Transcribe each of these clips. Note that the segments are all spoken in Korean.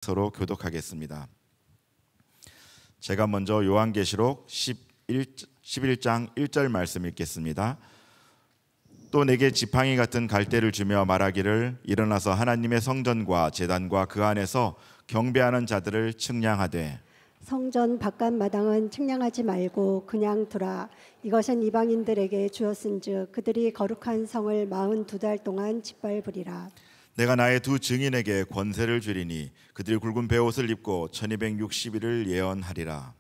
서로 교독하겠습니다. 제가 먼저 요한계시록 11장 1절 말씀 읽겠습니다. 또 내게 지팡이 같은 갈대를 주며 말하기를 일어나서 하나님의 성전과 제단과 그 안에서 경배하는 자들을 측량하되 성전 바깥 마당은 측량하지 말고 그냥 두라. 이것은 이방인들에게 주었은즉 그들이 거룩한 성을 42달 동안 짓밟으리라. 내가 나의 두 증인에게 권세를 주리니 그들이 굵은 베옷을 입고 1260일을 예언하리라.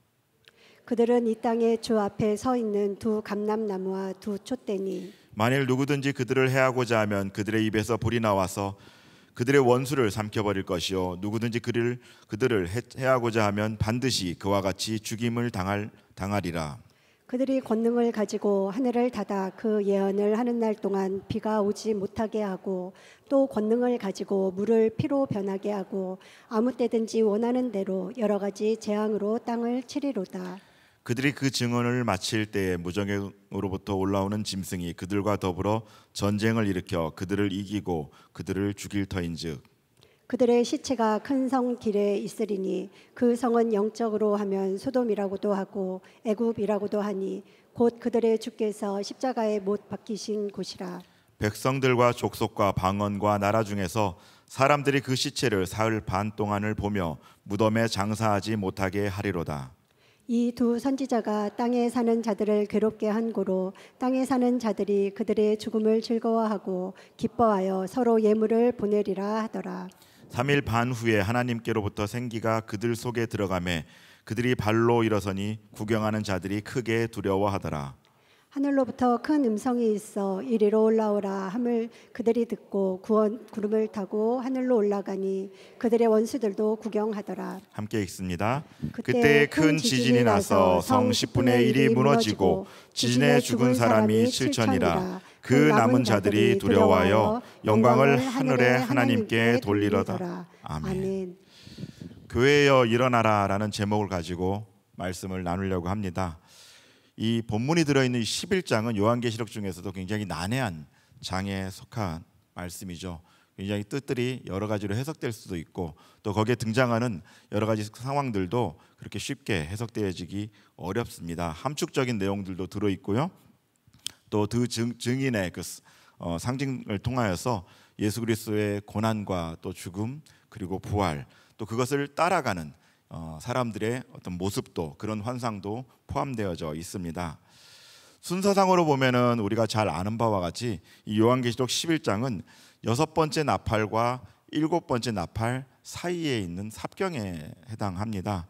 그들은 이 땅의 주 앞에 서 있는 두 감람나무와 두 촛대니 만일 누구든지 그들을 해하고자 하면 그들의 입에서 불이 나와서 그들의 원수를 삼켜버릴 것이요 누구든지 그들을 해하고자 하면 반드시 그와 같이 죽임을 당하리라. 그들이 권능을 가지고 하늘을 닫아 그 예언을 하는 날 동안 비가 오지 못하게 하고 또 권능을 가지고 물을 피로 변하게 하고 아무 때든지 원하는 대로 여러 가지 재앙으로 땅을 치리로다. 그들이 그 증언을 마칠 때에 무정에로부터 올라오는 짐승이 그들과 더불어 전쟁을 일으켜 그들을 이기고 그들을 죽일 터인즉 그들의 시체가 큰 성 길에 있으리니 그 성은 영적으로 하면 소돔이라고도 하고 애굽이라고도 하니 곧 그들의 주께서 십자가에 못 박히신 곳이라. 백성들과 족속과 방언과 나라 중에서 사람들이 그 시체를 사흘 반 동안을 보며 무덤에 장사하지 못하게 하리로다. 이 두 선지자가 땅에 사는 자들을 괴롭게 한 고로 땅에 사는 자들이 그들의 죽음을 즐거워하고 기뻐하여 서로 예물을 보내리라 하더라. 3일 반 후에 하나님께로부터 생기가 그들 속에 들어가매 그들이 발로 일어서니 구경하는 자들이 크게 두려워하더라. 하늘로부터 큰 음성이 있어 이리로 올라오라 함을 그들이 듣고 구름을 타고 하늘로 올라가니 그들의 원수들도 구경하더라. 함께 읽습니다. 그때 큰 지진이 나서 성 10분의 1이 무너지고 지진에 죽은 사람이 7천이라. 그 남은 자들이 두려워하여 영광을 하늘의 하나님께 돌리려다. 아멘. 교회여 일어나라라는 제목을 가지고 말씀을 나누려고 합니다. 이 본문이 들어있는 11장은 요한계시록 중에서도 굉장히 난해한 장에 속한 말씀이죠. 굉장히 뜻들이 여러 가지로 해석될 수도 있고 또 거기에 등장하는 여러 가지 상황들도 그렇게 쉽게 해석되어지기 어렵습니다. 함축적인 내용들도 들어있고요. 또 두 증인의 그 상징을 통하여서 예수 그리스도의 고난과 또 죽음 그리고 부활 또 그것을 따라가는 사람들의 어떤 모습도 그런 환상도 포함되어져 있습니다. 순서상으로 보면은 우리가 잘 아는 바와 같이 이 요한계시록 11장은 6번째 나팔과 7번째 나팔 사이에 있는 삽경에 해당합니다.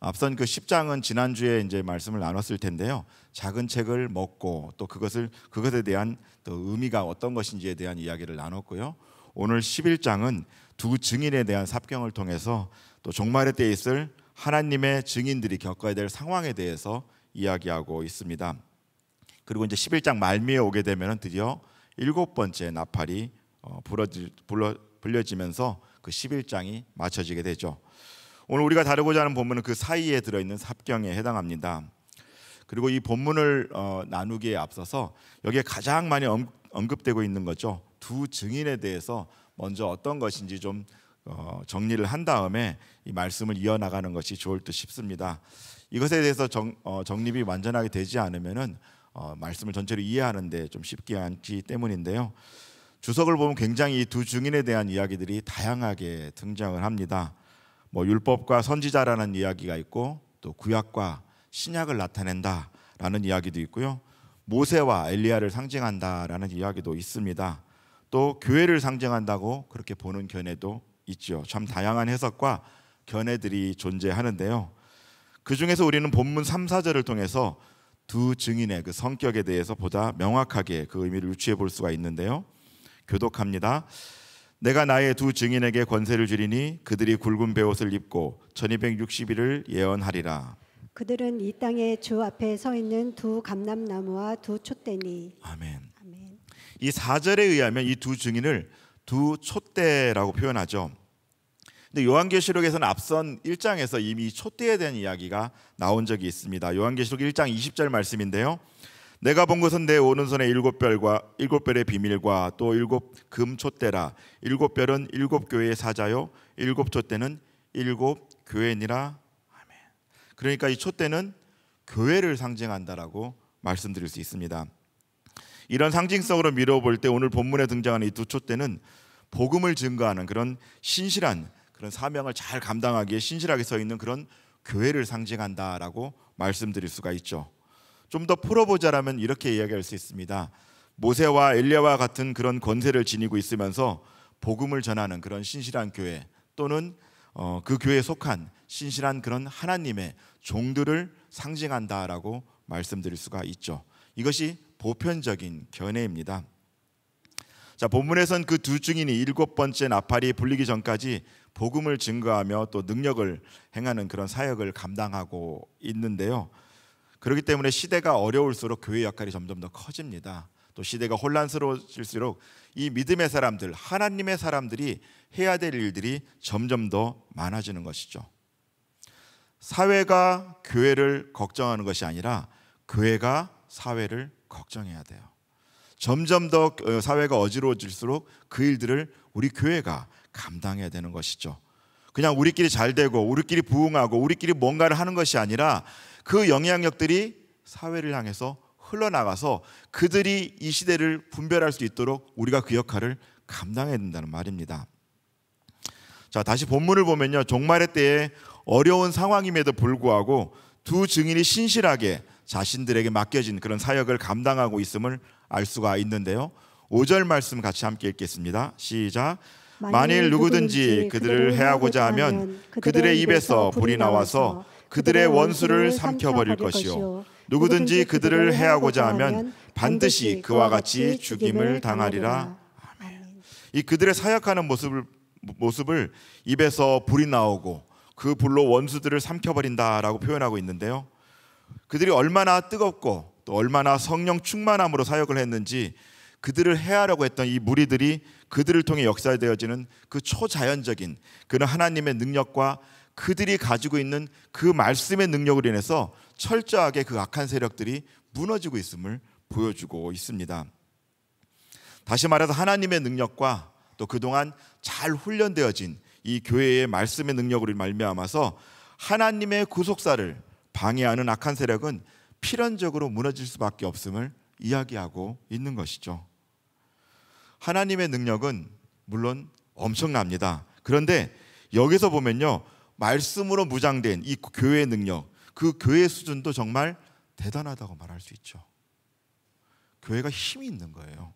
앞선 그 10장은 지난주에 이제 말씀을 나눴을 텐데요. 작은 책을 먹고 또 그것에 대한 또 의미가 어떤 것인지에 대한 이야기를 나눴고요. 오늘 11장은 두 증인에 대한 삽경을 통해서 또 종말의 때에 있을 하나님의 증인들이 겪어야 될 상황에 대해서 이야기하고 있습니다. 그리고 이제 11장 말미에 오게 되면 드디어 7번째 나팔이 불려지면서 그 11장이 마쳐지게 되죠. 오늘 우리가 다루고자 하는 본문은 그 사이에 들어있는 삽경에 해당합니다. 그리고 이 본문을 나누기에 앞서서 여기에 가장 많이 언급되고 있는 거죠. 두 증인에 대해서 먼저 어떤 것인지 좀 정리를 한 다음에 이 말씀을 이어나가는 것이 좋을 듯 싶습니다. 이것에 대해서 정립이 완전하게 되지 않으면은 말씀을 전체로 이해하는데 좀 쉽지 않기 때문인데요. 주석을 보면 굉장히 이 두 증인에 대한 이야기들이 다양하게 등장을 합니다. 율법과 선지자라는 이야기가 있고 또 구약과 신약을 나타낸다라는 이야기도 있고요. 모세와 엘리야를 상징한다라는 이야기도 있습니다. 또 교회를 상징한다고 그렇게 보는 견해도 있죠. 참 다양한 해석과 견해들이 존재하는데요. 그 중에서 우리는 본문 3, 4절을 통해서 두 증인의 그 성격에 대해서 보다 명확하게 그 의미를 유추해 볼 수가 있는데요. 교독합니다. 내가 나의 두 증인에게 권세를 주리니 그들이 굵은 베옷을 입고 1260일을 예언하리라. 그들은 이 땅의 주 앞에 서 있는 두 감람나무와 두 촛대니. 아멘. 아멘. 이 4절에 의하면 이 두 증인을 두 촛대라고 표현하죠. 근데 요한계시록에서는 앞선 1장에서 이미 촛대에 대한 이야기가 나온 적이 있습니다. 요한계시록 1장 20절 말씀인데요. 내가 본 것은 내 오른손에 7별의 비밀과 또 7금 촛대라. 7별은 7 교회의 사자요 7 촛대는 일곱 교회니라. 아멘. 그러니까 이 촛대는 교회를 상징한다라고 말씀드릴 수 있습니다. 이런 상징성으로 미뤄볼 때 오늘 본문에 등장하는 이 두 촛대는 복음을 증거하는 그런 신실한 그런 사명을 잘 감당하기에 신실하게 서 있는 그런 교회를 상징한다라고 말씀드릴 수가 있죠. 좀 더 풀어보자라면 이렇게 이야기할 수 있습니다. 모세와 엘리야와 같은 그런 권세를 지니고 있으면서 복음을 전하는 그런 신실한 교회, 또는 그 교회에 속한 신실한 그런 하나님의 종들을 상징한다라고 말씀드릴 수가 있죠. 이것이 보편적인 견해입니다. 자, 본문에선 그 두 증인이 일곱 번째 나팔이 불리기 전까지 복음을 증거하며 또 능력을 행하는 그런 사역을 감당하고 있는데요. 그렇기 때문에 시대가 어려울수록 교회 역할이 점점 더 커집니다. 또 시대가 혼란스러워질수록 이 믿음의 사람들, 하나님의 사람들이 해야 될 일들이 점점 더 많아지는 것이죠. 사회가 교회를 걱정하는 것이 아니라 교회가 사회를 걱정해야 돼요. 점점 더 사회가 어지러워질수록 그 일들을 우리 교회가 감당해야 되는 것이죠. 그냥 우리끼리 잘 되고 우리끼리 부흥하고 우리끼리 뭔가를 하는 것이 아니라 그 영향력들이 사회를 향해서 흘러나가서 그들이 이 시대를 분별할 수 있도록 우리가 그 역할을 감당해야 된다는 말입니다. 자, 다시 본문을 보면요, 종말의 때에 어려운 상황임에도 불구하고 두 증인이 신실하게 자신들에게 맡겨진 그런 사역을 감당하고 있음을 알 수가 있는데요. 5절 말씀 같이 함께 읽겠습니다. 시작. 만일 누구든지 그들을 해하고자 하면 그들의 입에서 불이 나와서 그들의 원수를 삼켜버릴 것이요, 누구든지 그들을 해하고자 하면 반드시 그와 같이 죽임을 당하리라. 아멘. 이 그들의 사역하는 모습을 입에서 불이 나오고 그 불로 원수들을 삼켜버린다라고 표현하고 있는데요. 그들이 얼마나 뜨겁고 또 얼마나 성령 충만함으로 사역을 했는지 그들을 해하려고 했던 이 무리들이 그들을 통해 역사되어지는 그 초자연적인 그런 하나님의 능력과 그들이 가지고 있는 그 말씀의 능력으로 인해서 철저하게 그 악한 세력들이 무너지고 있음을 보여주고 있습니다. 다시 말해서 하나님의 능력과 또 그동안 잘 훈련되어진 이 교회의 말씀의 능력으로 말미암아서 하나님의 구속사를 방해하는 악한 세력은 필연적으로 무너질 수밖에 없음을 이야기하고 있는 것이죠. 하나님의 능력은 물론 엄청납니다. 그런데 여기서 보면요, 말씀으로 무장된 이 교회의 능력, 그 교회의 수준도 정말 대단하다고 말할 수 있죠. 교회가 힘이 있는 거예요.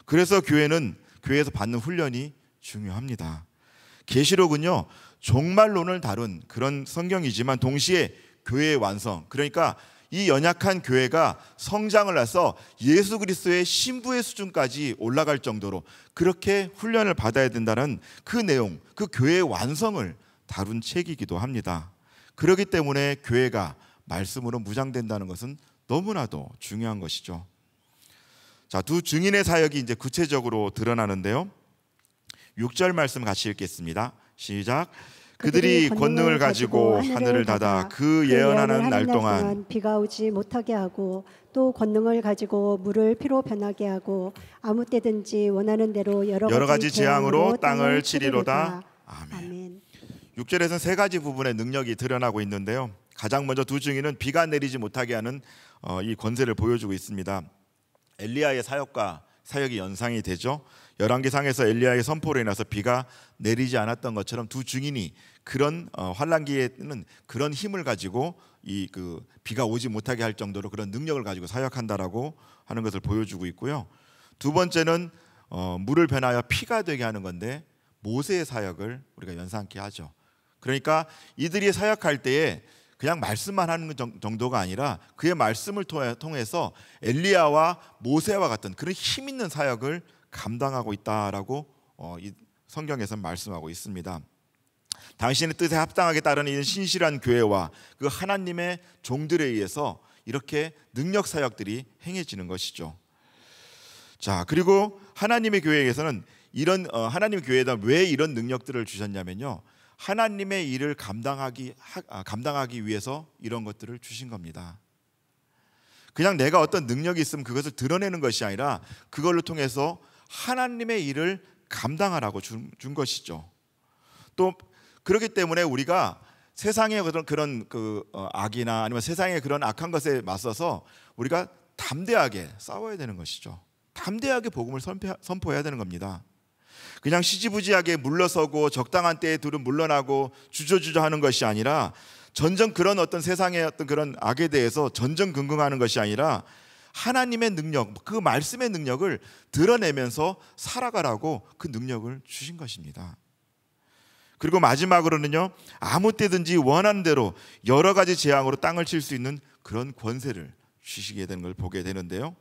그래서 교회에서 받는 훈련이 중요합니다. 계시록은요, 종말론을 다룬 그런 성경이지만 동시에 교회의 완성, 그러니까 이 연약한 교회가 성장을 해서 예수 그리스도의 신부의 수준까지 올라갈 정도로 그렇게 훈련을 받아야 된다는 그 내용, 그 교회의 완성을 다룬 책이기도 합니다. 그렇기 때문에 교회가 말씀으로 무장된다는 것은 너무나도 중요한 것이죠. 자, 두 증인의 사역이 이제 구체적으로 드러나는데요. 6절 말씀 같이 읽겠습니다. 시작. 그들이 권능을 가지고 하늘을 닫아 그 예언하는 날 동안 비가 오지 못하게 하고 또 권능을 가지고 물을 피로 변하게 하고 아무 때든지 원하는 대로 여러 가지 재앙으로 땅을 치리로다. 아멘. 6절에서는 세 가지 부분의 능력이 드러나고 있는데요. 가장 먼저 두 증인은 비가 내리지 못하게 하는 이 권세를 보여주고 있습니다. 엘리야의 사역이 연상이 되죠. 열왕기상에서 엘리야의 선포로 인해서 비가 내리지 않았던 것처럼 두 증인이 그런 환란기에는 그런 힘을 가지고 그 비가 오지 못하게 할 정도로 그런 능력을 가지고 사역한다라고 하는 것을 보여주고 있고요. 두 번째는 물을 변하여 피가 되게 하는 건데 모세의 사역을 우리가 연상케 하죠. 그러니까 이들이 사역할 때에 그냥 말씀만 하는 정도가 아니라 그의 말씀을 통해서 엘리야와 모세와 같은 그런 힘 있는 사역을 감당하고 있다라고 이 성경에서는 말씀하고 있습니다. 당신의 뜻에 합당하게 따르는 이 신실한 교회와 그 하나님의 종들에 의해서 이렇게 능력 사역들이 행해지는 것이죠. 자, 그리고 하나님의 교회에서는 하나님의 교회에다 왜 이런 능력들을 주셨냐면요, 하나님의 일을 감당하기 위해서 이런 것들을 주신 겁니다. 그냥 내가 어떤 능력이 있으면 그것을 드러내는 것이 아니라 그걸로 통해서 하나님의 일을 감당하라고 준 것이죠. 또 그렇기 때문에 우리가 세상의 그런 악이나 아니면 세상의 그런 악한 것에 맞서서 우리가 담대하게 싸워야 되는 것이죠. 담대하게 복음을 선포해야 되는 겁니다. 그냥 시지부지하게 물러서고 적당한 때에 둘은 물러나고 주저주저 하는 것이 아니라 전전 그런 어떤 세상의 어떤 그런 악에 대해서 전전긍긍하는 것이 아니라 하나님의 능력, 그 말씀의 능력을 드러내면서 살아가라고 그 능력을 주신 것입니다. 그리고 마지막으로는요, 아무 때든지 원하는 대로 여러 가지 재앙으로 땅을 칠 수 있는 그런 권세를 주시게 되는 걸 보게 되는데요,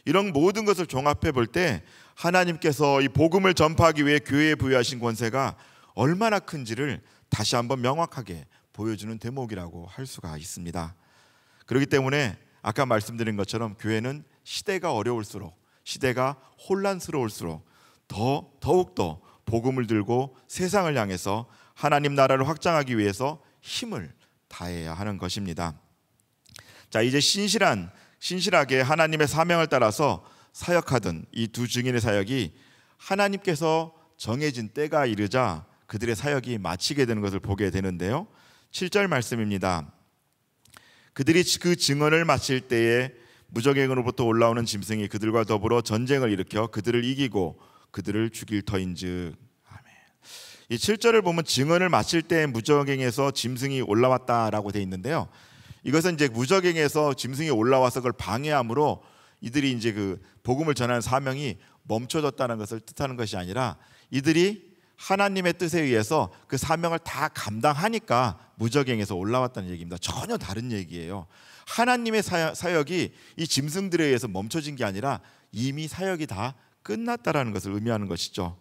이런 모든 것을 종합해 볼 때 하나님께서 이 복음을 전파하기 위해 교회에 부여하신 권세가 얼마나 큰지를 다시 한번 명확하게 보여주는 대목이라고 할 수가 있습니다. 그렇기 때문에 아까 말씀드린 것처럼 교회는 시대가 어려울수록, 시대가 혼란스러울수록 더욱더 복음을 들고 세상을 향해서 하나님 나라를 확장하기 위해서 힘을 다해야 하는 것입니다. 자, 이제 신실하게 하나님의 사명을 따라서 사역하던 이 두 증인의 사역이 하나님께서 정해진 때가 이르자 그들의 사역이 마치게 되는 것을 보게 되는데요, 7절 말씀입니다. 그들이 그 증언을 마칠 때에 무적행으로부터 올라오는 짐승이 그들과 더불어 전쟁을 일으켜 그들을 이기고 그들을 죽일 터인즉. 아멘. 이 7절을 보면 증언을 마칠 때 무적행에서 짐승이 올라왔다라고 되어 있는데요, 이것은 이제 무적행에서 짐승이 올라와서 그걸 방해함으로 이들이 이제 그 복음을 전하는 사명이 멈춰졌다는 것을 뜻하는 것이 아니라 이들이 하나님의 뜻에 의해서 그 사명을 다 감당하니까 무적행에서 올라왔다는 얘기입니다. 전혀 다른 얘기예요. 하나님의 사역이 이 짐승들에 의해서 멈춰진 게 아니라 이미 사역이 다 끝났다라는 것을 의미하는 것이죠.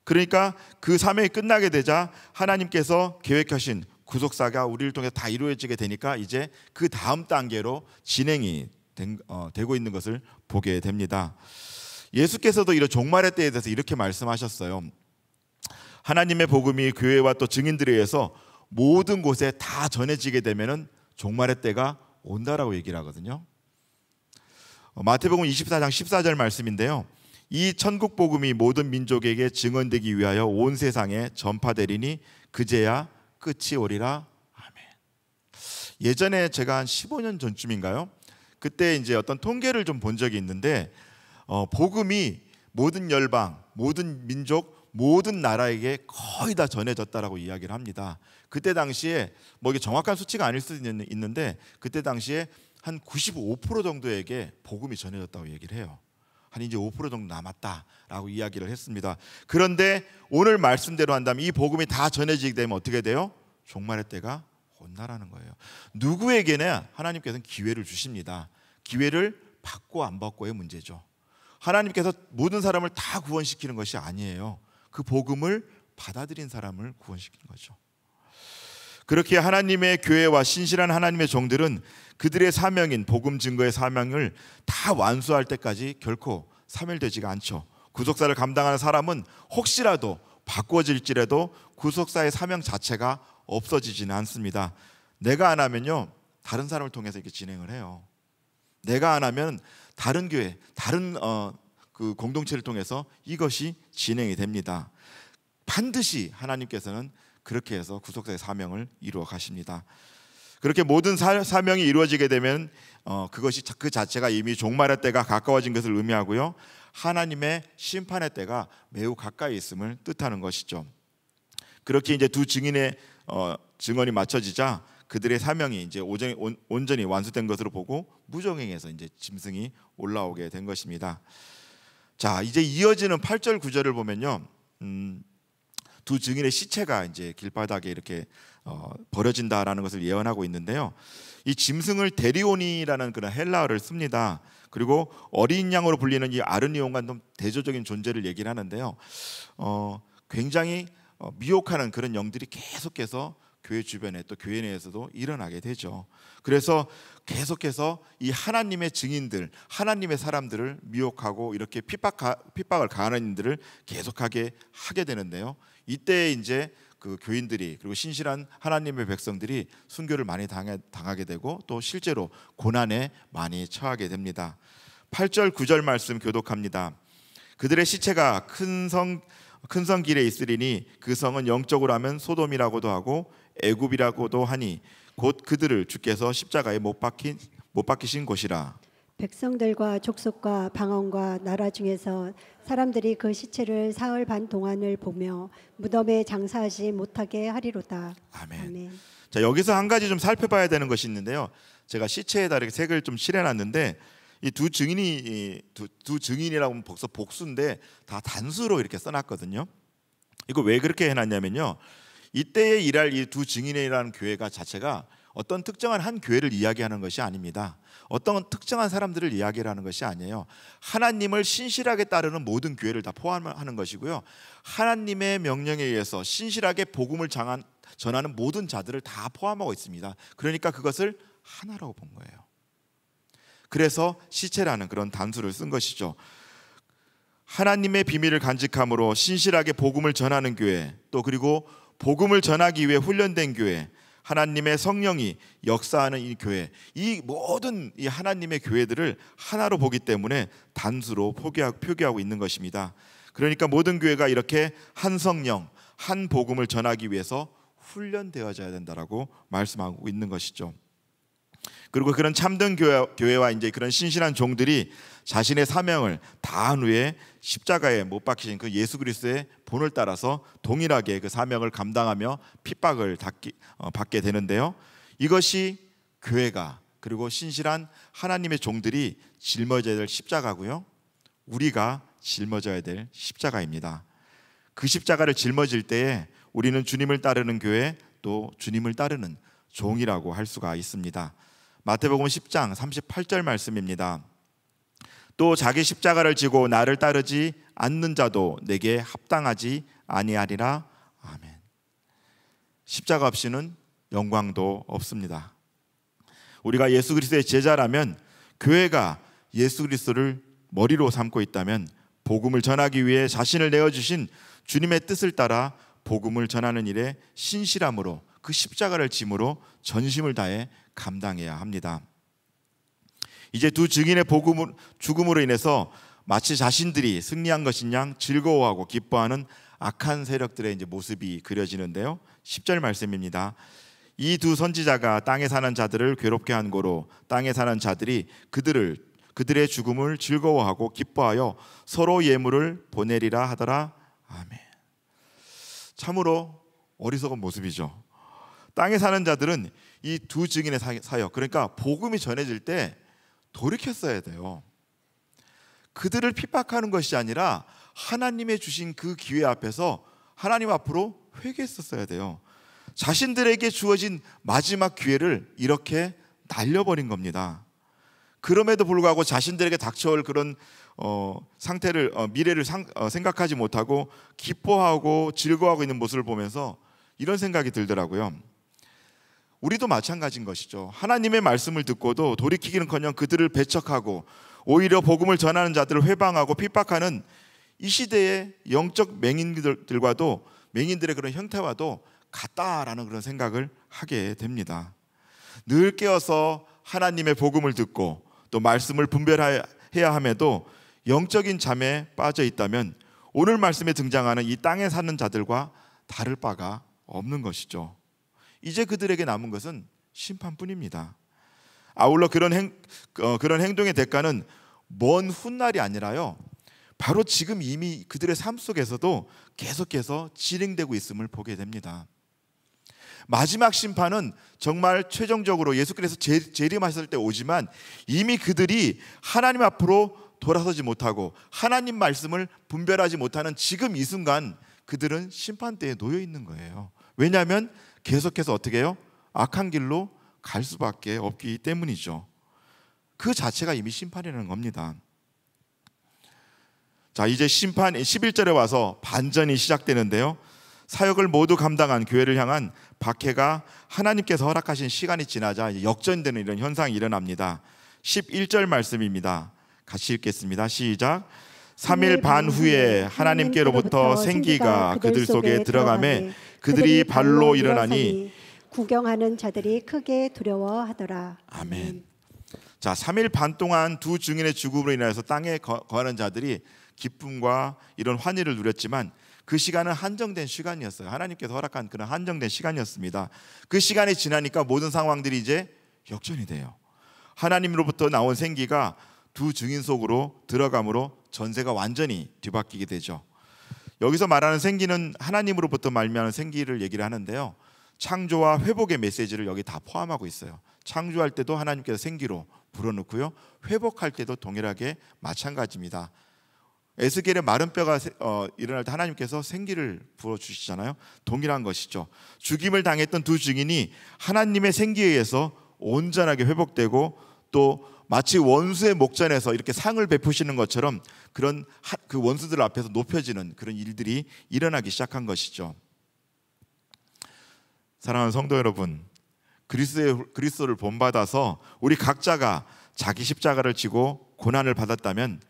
그러니까 그 사명이 끝나게 되자 하나님께서 계획하신 구속사가 우리를 통해 다 이루어지게 되니까 이제 그 다음 단계로 진행이 되고 있는 것을 보게 됩니다. 예수께서도 이런 종말의 때에 대해서 이렇게 말씀하셨어요. 하나님의 복음이 교회와 또 증인들에 의해서 모든 곳에 다 전해지게 되면은 종말의 때가 온다라고 얘기를 하거든요. 마태복음 24장 14절 말씀인데요, 이 천국 복음이 모든 민족에게 증언되기 위하여 온 세상에 전파되리니 그제야 끝이 오리라. 아멘. 예전에 제가 한 15년 전쯤인가요? 그때 이제 어떤 통계를 좀 본 적이 있는데 복음이 모든 열방, 모든 민족, 모든 나라에게 거의 다 전해졌다라고 이야기를 합니다. 그때 당시에 뭐 이게 정확한 수치가 아닐 수도 있는데 그때 당시에 한 95% 정도에게 복음이 전해졌다고 얘기를 해요. 한 이제 5% 정도 남았다라고 이야기를 했습니다. 그런데 오늘 말씀대로 한다면 이 복음이 다 전해지게 되면 어떻게 돼요? 종말의 때가 온다라는 거예요. 누구에게나 하나님께서는 기회를 주십니다. 기회를 받고 안 받고의 문제죠. 하나님께서 모든 사람을 다 구원시키는 것이 아니에요. 그 복음을 받아들인 사람을 구원시키는 거죠. 그렇게 하나님의 교회와 신실한 하나님의 종들은 그들의 사명인 복음 증거의 사명을 다 완수할 때까지 결코 사멸되지가 않죠. 구속사를 감당하는 사람은 혹시라도 바꿔질지라도 구속사의 사명 자체가 없어지지는 않습니다. 내가 안 하면요, 다른 사람을 통해서 이렇게 진행을 해요. 내가 안 하면 다른 교회, 다른 그 공동체를 통해서 이것이 진행이 됩니다. 반드시 하나님께서는 그렇게 해서 구속사의 사명을 이루어 가십니다. 그렇게 모든 사명이 이루어지게 되면 그것이 그 자체가 이미 종말의 때가 가까워진 것을 의미하고요, 하나님의 심판의 때가 매우 가까이 있음을 뜻하는 것이죠. 그렇게 이제 두 증인의 증언이 맞춰지자 그들의 사명이 이제 온전히 완수된 것으로 보고 무적행에서 이제 짐승이 올라오게 된 것입니다. 자, 이제 이어지는 8절 9절을 보면요, 두 증인의 시체가 이제 길바닥에 이렇게 버려진다라는 것을 예언하고 있는데요, 이 짐승을 데리오니라는 그런 헬라어를 씁니다. 그리고 어린 양으로 불리는 이 아르니온과 좀 대조적인 존재를 얘기를 하는데요, 굉장히 미혹하는 그런 영들이 계속해서 교회 주변에 또 교회 내에서도 일어나게 되죠. 그래서 계속해서 이 하나님의 증인들, 하나님의 사람들을 미혹하고 이렇게 핍박을 가하는 일들을 계속하게 하게 되는데요, 이때 이제 그 교인들이 그리고 신실한 하나님의 백성들이 순교를 많이 당하게 되고 또 실제로 고난에 많이 처하게 됩니다. 8절 9절 말씀 교독합니다. 그들의 시체가 큰 성 큰 성 길에 있으리니 그 성은 영적으로 하면 소돔이라고도 하고 애굽이라고도 하니 곧 그들을 주께서 십자가에 못 박히신 곳이라. 백성들과 족속과 방언과 나라 중에서 사람들이 그 시체를 사흘 반 동안을 보며 무덤에 장사하지 못하게 하리로다. 아멘. 아멘. 자, 여기서 한 가지 좀 살펴봐야 되는 것이 있는데요. 제가 시체에다 이렇게 색을 좀 칠해놨는데 이 두 증인이라고 하면 벌써 복수인데 다 단수로 이렇게 써놨거든요. 이거 왜 그렇게 해놨냐면요, 이때에 일할 이 두 증인이라는 교회가 자체가 어떤 특정한 한 교회를 이야기하는 것이 아닙니다. 어떤 특정한 사람들을 이야기하는 것이 아니에요. 하나님을 신실하게 따르는 모든 교회를 다 포함하는 것이고요, 하나님의 명령에 의해서 신실하게 복음을 전하는 모든 자들을 다 포함하고 있습니다. 그러니까 그것을 하나라고 본 거예요. 그래서 시체라는 그런 단수를 쓴 것이죠. 하나님의 비밀을 간직함으로 신실하게 복음을 전하는 교회, 또 그리고 복음을 전하기 위해 훈련된 교회, 하나님의 성령이 역사하는 이 교회, 이 모든 이 하나님의 교회들을 하나로 보기 때문에 단수로 표기하고 있는 것입니다. 그러니까 모든 교회가 이렇게 한 성령, 한 복음을 전하기 위해서 훈련되어져야 된다라고 말씀하고 있는 것이죠. 그리고 그런 참된 교회와 이제 그런 신실한 종들이 자신의 사명을 다한 후에 십자가에 못 박히신 그 예수 그리스도의 본을 따라서 동일하게 그 사명을 감당하며 핍박을 받게 되는데요, 이것이 교회가, 그리고 신실한 하나님의 종들이 짊어져야 될 십자가고요, 우리가 짊어져야 될 십자가입니다. 그 십자가를 짊어질 때에 우리는 주님을 따르는 교회, 또 주님을 따르는 종이라고 할 수가 있습니다. 마태복음 10장 38절 말씀입니다. 또 자기 십자가를 지고 나를 따르지 않는 자도 내게 합당하지 아니하리라. 아멘. 십자가 없이는 영광도 없습니다. 우리가 예수 그리스도의 제자라면, 교회가 예수 그리스도를 머리로 삼고 있다면, 복음을 전하기 위해 자신을 내어주신 주님의 뜻을 따라 복음을 전하는 일에 신실함으로, 그 십자가를 짐으로 전심을 다해 감당해야 합니다. 이제 두 증인의 죽음으로 인해서 마치 자신들이 승리한 것인 양 즐거워하고 기뻐하는 악한 세력들의 이제 모습이 그려지는데요, 10절 말씀입니다. 이 두 선지자가 땅에 사는 자들을 괴롭게 한 고로 땅에 사는 자들이 그들의 죽음을 즐거워하고 기뻐하여 서로 예물을 보내리라 하더라. 아멘. 참으로 어리석은 모습이죠. 땅에 사는 자들은 이 두 증인의 사역, 그러니까 복음이 전해질 때 돌이켰어야 돼요. 그들을 핍박하는 것이 아니라 하나님의 주신 그 기회 앞에서 하나님 앞으로 회개했었어야 돼요. 자신들에게 주어진 마지막 기회를 이렇게 날려버린 겁니다. 그럼에도 불구하고 자신들에게 닥쳐올 그런 미래를 생각하지 못하고 기뻐하고 즐거워하고 있는 모습을 보면서 이런 생각이 들더라고요. 우리도 마찬가지인 것이죠. 하나님의 말씀을 듣고도 돌이키기는커녕 그들을 배척하고 오히려 복음을 전하는 자들을 회방하고 핍박하는 이 시대의 영적 맹인들의 그런 형태와도 같다라는 그런 생각을 하게 됩니다. 늘 깨어서 하나님의 복음을 듣고 또 말씀을 분별해야 함에도 영적인 잠에 빠져 있다면 오늘 말씀에 등장하는 이 땅에 사는 자들과 다를 바가 없는 것이죠. 이제 그들에게 남은 것은 심판뿐입니다. 아울러 그런 행동의 대가는 먼 훗날이 아니라요, 바로 지금 이미 그들의 삶 속에서도 계속해서 진행되고 있음을 보게 됩니다. 마지막 심판은 정말 최종적으로 예수 그리스도 재림하셨을 때 오지만, 이미 그들이 하나님 앞으로 돌아서지 못하고 하나님 말씀을 분별하지 못하는 지금 이 순간 그들은 심판대에 놓여 있는 거예요. 왜냐하면 계속해서 어떻게 해요? 악한 길로 갈 수밖에 없기 때문이죠. 그 자체가 이미 심판이라는 겁니다. 자, 이제 심판 11절에 와서 반전이 시작되는데요, 사역을 모두 감당한 교회를 향한 박해가 하나님께서 허락하신 시간이 지나자 역전되는 이런 현상이 일어납니다. 11절 말씀입니다. 같이 읽겠습니다. 시작. 3일 반 후에 하나님께로부터 생기가 그들 속에 들어가매 그들이 발로 일어나니 구경하는 자들이 크게 두려워하더라. 아멘. 자, 3일 반 동안 두 증인의 죽음으로 인해서 땅에 거하는 자들이 기쁨과 이런 환희를 누렸지만, 그 시간은 한정된 시간이었어요. 하나님께서 허락한 그런 한정된 시간이었습니다. 그 시간이 지나니까 모든 상황들이 이제 역전이 돼요. 하나님으로부터 나온 생기가 두 증인 속으로 들어감으로 전세가 완전히 뒤바뀌게 되죠. 여기서 말하는 생기는 하나님으로부터 말미암은 생기를 얘기를 하는데요, 창조와 회복의 메시지를 여기 다 포함하고 있어요. 창조할 때도 하나님께서 생기로 불어넣고요, 회복할 때도 동일하게 마찬가지입니다. 에스겔의 마른 뼈가 일어날 때 하나님께서 생기를 부어주시잖아요. 동일한 것이죠. 죽임을 당했던 두 증인이 하나님의 생기에 의해서 온전하게 회복되고, 또 마치 원수의 목전에서 이렇게 상을 베푸시는 것처럼 그런 그 원수들 앞에서 높여지는 그런 일들이 일어나기 시작한 것이죠. 사랑하는 성도 여러분, 그리스도를 본받아서 우리 각자가 자기 십자가를 지고 고난을 받았다면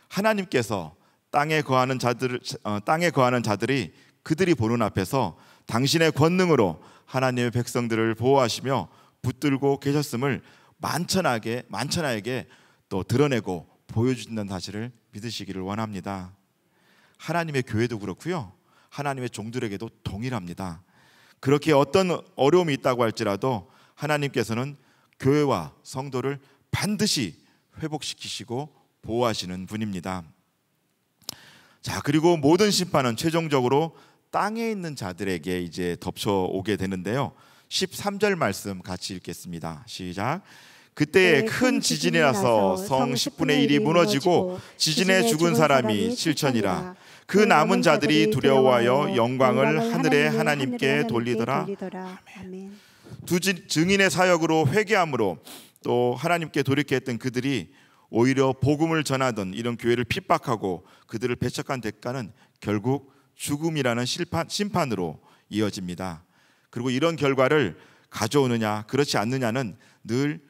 하나님께서 땅에 거하는 자들이 그들이 보는 앞에서 당신의 권능으로 하나님의 백성들을 보호하시며 붙들고 계셨음을 만천하에게 또 드러내고 보여주신다는 사실을 믿으시기를 원합니다. 하나님의 교회도 그렇고요, 하나님의 종들에게도 동일합니다. 그렇게 어떤 어려움이 있다고 할지라도 하나님께서는 교회와 성도를 반드시 회복시키시고 보호하시는 분입니다. 자, 그리고 모든 심판은 최종적으로 땅에 있는 자들에게 이제 덮쳐오게 되는데요, 13절 말씀 같이 읽겠습니다. 시작. 그때에 큰 지진이 나서 성 10분의 1이 무너지고 지진에 죽은 사람이 7천이라. 그 남은 자들이 두려워하여 영광을 하늘의 하나님께 돌리더라. 아멘. 두 증인의 사역으로 회개함으로 또 하나님께 돌이켰던 그들이 오히려 복음을 전하던 이런 교회를 핍박하고 그들을 배척한 대가는 결국 죽음이라는 심판으로 이어집니다. 그리고 이런 결과를 가져오느냐 그렇지 않느냐는 늘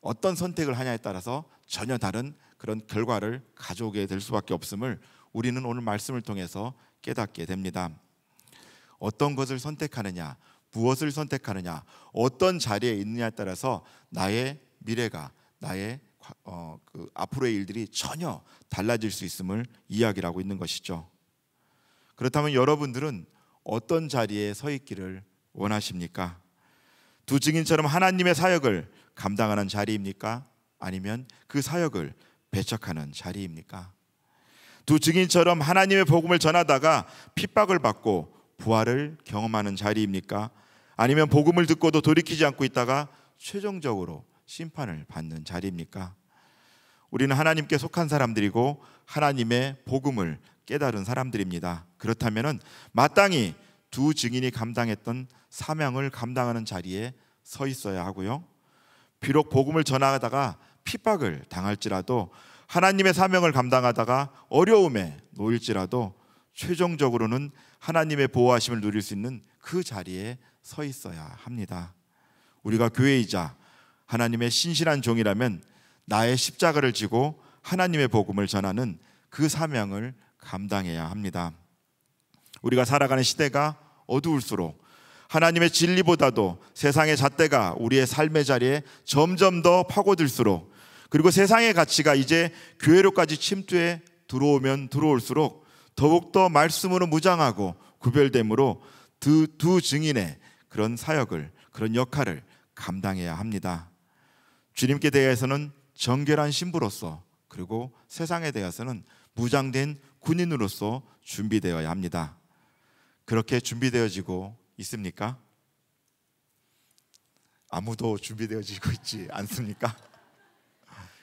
어떤 선택을 하냐에 따라서 전혀 다른 그런 결과를 가져오게 될 수밖에 없음을 우리는 오늘 말씀을 통해서 깨닫게 됩니다. 어떤 것을 선택하느냐, 무엇을 선택하느냐, 어떤 자리에 있느냐에 따라서 나의 미래가, 나의 앞으로의 일들이 전혀 달라질 수 있음을 이야기를 하고 있는 것이죠. 그렇다면 여러분들은 어떤 자리에 서 있기를 원하십니까? 두 증인처럼 하나님의 사역을 감당하는 자리입니까? 아니면 그 사역을 배척하는 자리입니까? 두 증인처럼 하나님의 복음을 전하다가 핍박을 받고 부활을 경험하는 자리입니까? 아니면 복음을 듣고도 돌이키지 않고 있다가 최종적으로 심판을 받는 자리입니까? 우리는 하나님께 속한 사람들이고 하나님의 복음을 깨달은 사람들입니다. 그렇다면 마땅히 두 증인이 감당했던 사명을 감당하는 자리에 서 있어야 하고요, 비록 복음을 전하다가 핍박을 당할지라도, 하나님의 사명을 감당하다가 어려움에 놓일지라도 최종적으로는 하나님의 보호하심을 누릴 수 있는 그 자리에 서 있어야 합니다. 우리가 교회이자 하나님의 신실한 종이라면 나의 십자가를 지고 하나님의 복음을 전하는 그 사명을 감당해야 합니다. 우리가 살아가는 시대가 어두울수록 하나님의 진리보다도 세상의 잣대가 우리의 삶의 자리에 점점 더 파고들수록, 그리고 세상의 가치가 이제 교회로까지 침투해 들어오면 들어올수록 더욱더 말씀으로 무장하고 구별됨으로 두 증인의 그런 사역을, 그런 역할을 감당해야 합니다. 주님께 대해서는 정결한 신부로서, 그리고 세상에 대해서는 무장된 군인으로서 준비되어야 합니다. 그렇게 준비되어지고 있습니까? 아무도 준비되어지고 있지 않습니까?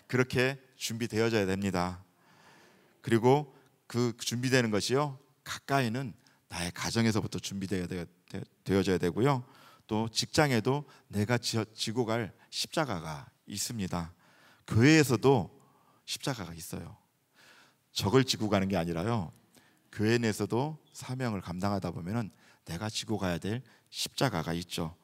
그렇게 준비되어져야 됩니다. 그리고 그 준비되는 것이요, 가까이는 나의 가정에서부터 준비되어져야 되고요, 또 직장에도 내가 지고 갈 십자가가 있습니다. 교회에서도 십자가가 있어요. 적을 지고 가는 게 아니라요, 교회 내에서도 사명을 감당하다 보면 내가 지고 가야 될 십자가가 있죠.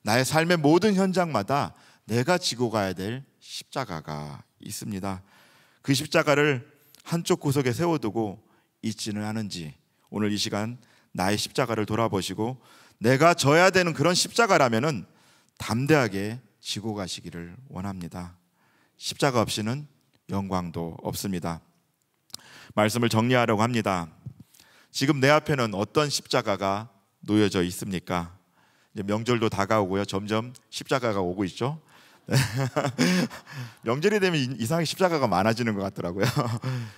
나의 삶의 모든 현장마다 내가 지고 가야 될 십자가가 있습니다. 그 십자가를 한쪽 구석에 세워두고 있지는 않은지 오늘 이 시간 나의 십자가를 돌아보시고 내가 져야 되는 그런 십자가라면은 담대하게 지고 가시기를 원합니다. 십자가 없이는 영광도 없습니다. 말씀을 정리하려고 합니다. 지금 내 앞에는 어떤 십자가가 놓여져 있습니까? 이제 명절도 다가오고요. 점점 십자가가 오고 있죠. 명절이 되면 이상하게 십자가가 많아지는 것 같더라고요.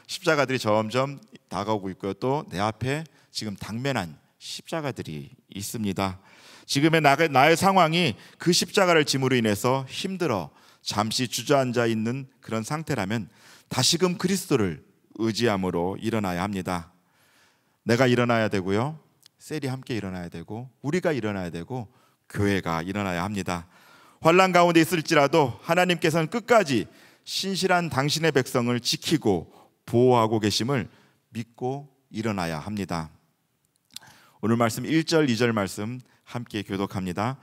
십자가들이 점점 다가오고 있고요. 또 내 앞에 지금 당면한 십자가들이 있습니다. 지금의 나의 상황이 그 십자가를 짐으로 인해서 힘들어 잠시 주저앉아 있는 그런 상태라면 다시금 그리스도를 의지함으로 일어나야 합니다. 내가 일어나야 되고요, 셀이 함께 일어나야 되고, 우리가 일어나야 되고, 교회가 일어나야 합니다. 환난 가운데 있을지라도 하나님께서는 끝까지 신실한 당신의 백성을 지키고 보호하고 계심을 믿고 일어나야 합니다. 오늘 말씀 1절 2절 말씀 함께 교독합니다.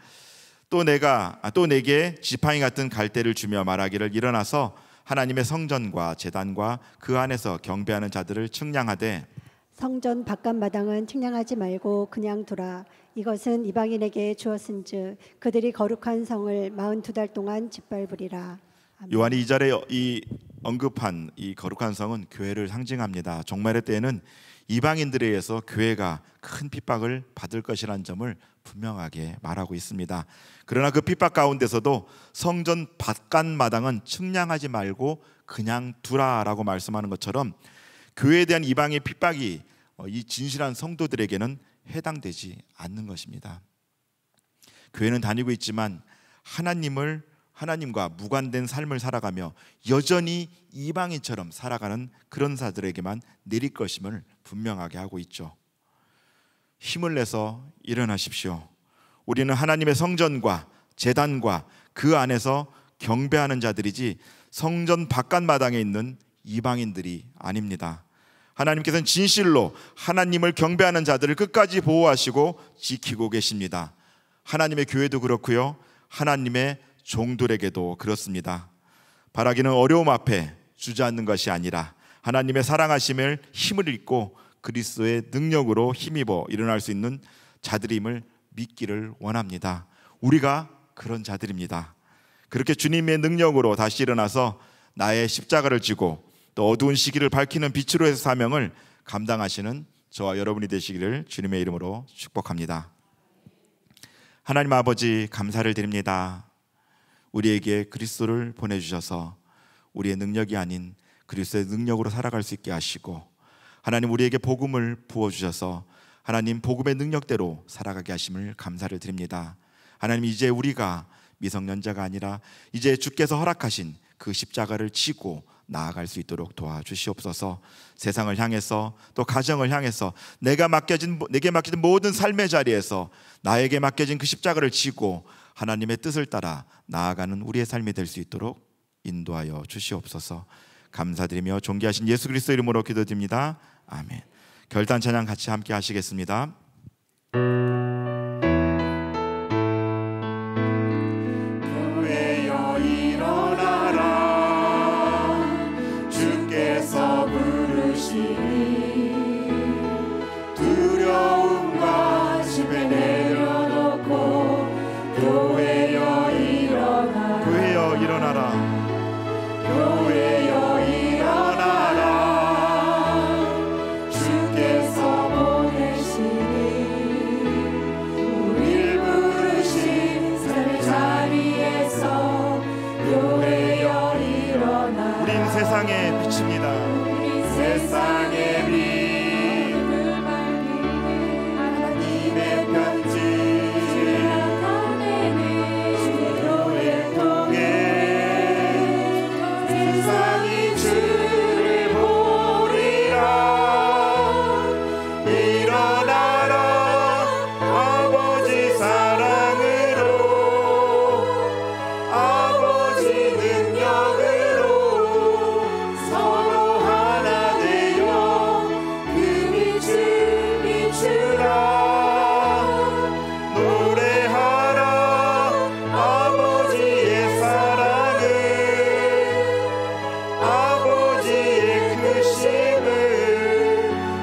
또 내게 지팡이 같은 갈대를 주며 말하기를 일어나서 하나님의 성전과 제단과 그 안에서 경배하는 자들을 측량하되 성전 바깥 마당은 측량하지 말고 그냥 두라. 이것은 이방인에게 주었은즉 그들이 거룩한 성을 42달 동안 짓밟으리라. 아멘. 요한이 2절에 이 언급한 이 거룩한 성은 교회를 상징합니다. 종말의 때에는 이방인들에 의해서 교회가 큰 핍박을 받을 것이라는 점을 분명하게 말하고 있습니다. 그러나 그 핍박 가운데서도 성전 바깥 마당은 측량하지 말고 그냥 두라라고 말씀하는 것처럼 교회에 대한 이방의 핍박이 이 진실한 성도들에게는 해당되지 않는 것입니다. 교회는 다니고 있지만 하나님과 무관된 삶을 살아가며 여전히 이방인처럼 살아가는 그런 자들에게만 내릴 것임을 분명하게 하고 있죠. 힘을 내서 일어나십시오. 우리는 하나님의 성전과 제단과 그 안에서 경배하는 자들이지 성전 바깥 마당에 있는 이방인들이 아닙니다. 하나님께서는 진실로 하나님을 경배하는 자들을 끝까지 보호하시고 지키고 계십니다. 하나님의 교회도 그렇고요, 하나님의 종들에게도 그렇습니다. 바라기는 어려움 앞에 주저앉는 것이 아니라 하나님의 사랑하심을 힘을 입고 그리스도의 능력으로 힘입어 일어날 수 있는 자들임을 믿기를 원합니다. 우리가 그런 자들입니다. 그렇게 주님의 능력으로 다시 일어나서 나의 십자가를 지고 또 어두운 시기를 밝히는 빛으로의 사명을 감당하시는 저와 여러분이 되시기를 주님의 이름으로 축복합니다. 하나님 아버지, 감사를 드립니다. 우리에게 그리스도를 보내주셔서 우리의 능력이 아닌 그리스도의 능력으로 살아갈 수 있게 하시고, 하나님 우리에게 복음을 부어주셔서 하나님 복음의 능력대로 살아가게 하심을 감사를 드립니다. 하나님, 이제 우리가 미성년자가 아니라 이제 주께서 허락하신 그 십자가를 지고 나아갈 수 있도록 도와주시옵소서. 세상을 향해서 또 가정을 향해서 내게 맡겨진 모든 삶의 자리에서 나에게 맡겨진 그 십자가를 지고 하나님의 뜻을 따라 나아가는 우리의 삶이 될 수 있도록 인도하여 주시옵소서. 감사드리며 존귀하신 예수 그리스도 이름으로 기도드립니다. 아멘. 결단 찬양 같이 함께 하시겠습니다. 교회여 일어나라, 주께서 부르시니 두려움과 집에 내려놓고 교회여 일어나라, 교회여 일어나라, 교회여 일어나라, 주께서 보내시니 우릴 부르신 삶의 자리에서 교회여 일어나라. 우린 세상의 빛입니다. 우린 세상의 빛, 하나님의 편지 교회 통해 세상이 주를 보리라. 일어나라, 아버지 사랑으로, 아버지 능력으로 서로 하나 되어 그 빛을 비추라. 노래하라, 아버지의 사랑을, 아버지의 크심을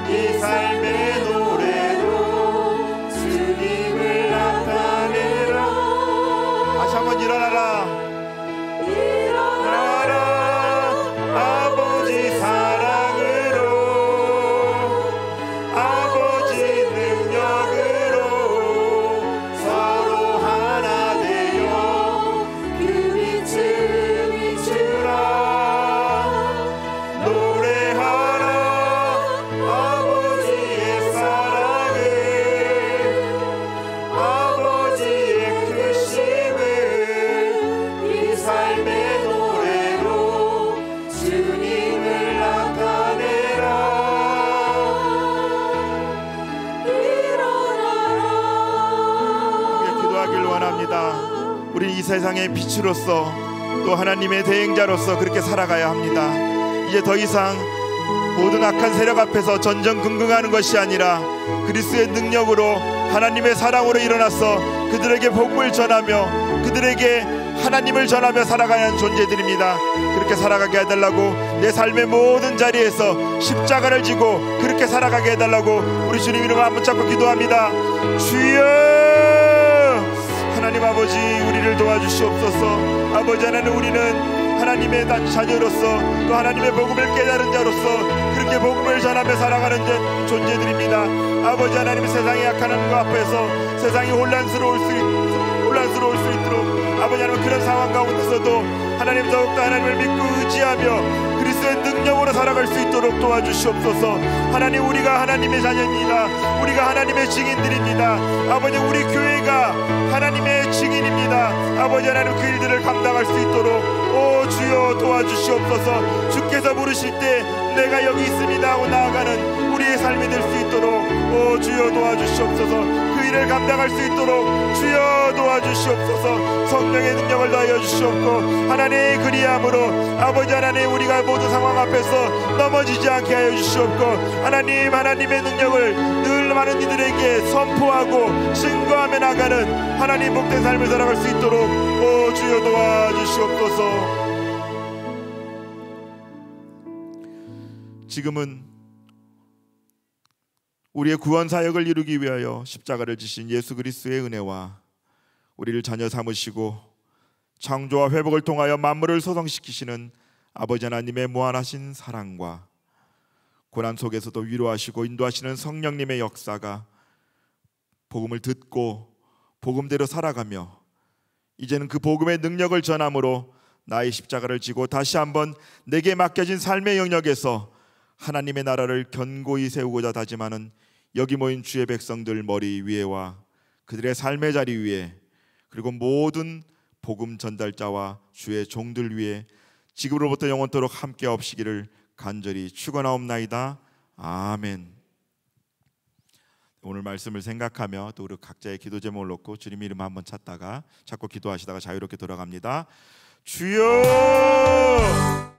이 삶의 노래로 주님을 나타내라. 다시 한번 일어나라. 일어나라, 아버지 사랑으로, 아버지 원합니다. 우리 이 세상의 빛으로서 또 하나님의 대행자로서 그렇게 살아가야 합니다. 이제 더 이상 모든 악한 세력 앞에서 전전긍긍하는 것이 아니라 그리스도의 능력으로 하나님의 사랑으로 일어나서 그들에게 복음을 전하며 그들에게 하나님을 전하며 살아가는 존재들입니다. 그렇게 살아가게 해달라고, 내 삶의 모든 자리에서 십자가를 지고 그렇게 살아가게 해달라고 우리 주님 이름을 한번 잡고 기도합니다. 주여, 하나님 아버지, 우리를 도와주시옵소서. 아버지 하나님, 우리는 하나님의 자녀로서 또 하나님의 복음을 깨달은 자로서 그렇게 복음을 전하며 살아가는 존재들입니다. 아버지 하나님, 세상의 악한 것 앞에서 세상이 혼란스러울 수 있도록 아버지 하나님, 그런 상황 가운데서도 하나님 더욱더 하나님을 믿고 의지하며 그리스도의 능력으로 살아갈 수 있도록 도와주시옵소서. 하나님, 우리가 하나님의 자녀입니다. 우리가 하나님의 증인들입니다. 아버지, 우리 교회가 하나님의 증인입니다. 아버지 하나님, 그 일들을 감당할 수 있도록 오 주여 도와주시옵소서. 주께서 부르실 때 내가 여기 있습니다 하고 나아가는 우리의 삶이 될 수 있도록 오 주여 도와주시옵소서. 그 일을 감당할 수 있도록 주여 도와주시옵소서. 성령의 능력을 더하여 주시옵고 하나님, 그리함으로 아버지 하나님, 우리가 모든 상황 앞에서 넘어지지 않게 하여 주시옵고 하나님, 하나님의 능력을 늘 많은 이들에게 선포하고 증거하며 나가는 하나님 복된 삶을 살아갈 수 있도록 오 주여 도와주시옵소서. 지금은 우리의 구원 사역을 이루기 위하여 십자가를 지신 예수 그리스도의 은혜와 우리를 자녀 삼으시고 창조와 회복을 통하여 만물을 소성시키시는 아버지 하나님의 무한하신 사랑과 고난 속에서도 위로하시고 인도하시는 성령님의 역사가 복음을 듣고 복음대로 살아가며 이제는 그 복음의 능력을 전함으로 나의 십자가를 지고 다시 한번 내게 맡겨진 삶의 영역에서 하나님의 나라를 견고히 세우고자 다짐하는 여기 모인 주의 백성들 머리 위에와 그들의 삶의 자리 위에, 그리고 모든 복음 전달자와 주의 종들 위에 지금으로부터 영원토록 함께 없시기를 간절히 축원하옵나이다. 아멘. 오늘 말씀을 생각하며 또 우리 각자의 기도 제목을 놓고 주님 이름 한번 찾고 기도하시다가 자유롭게 돌아갑니다. 주여!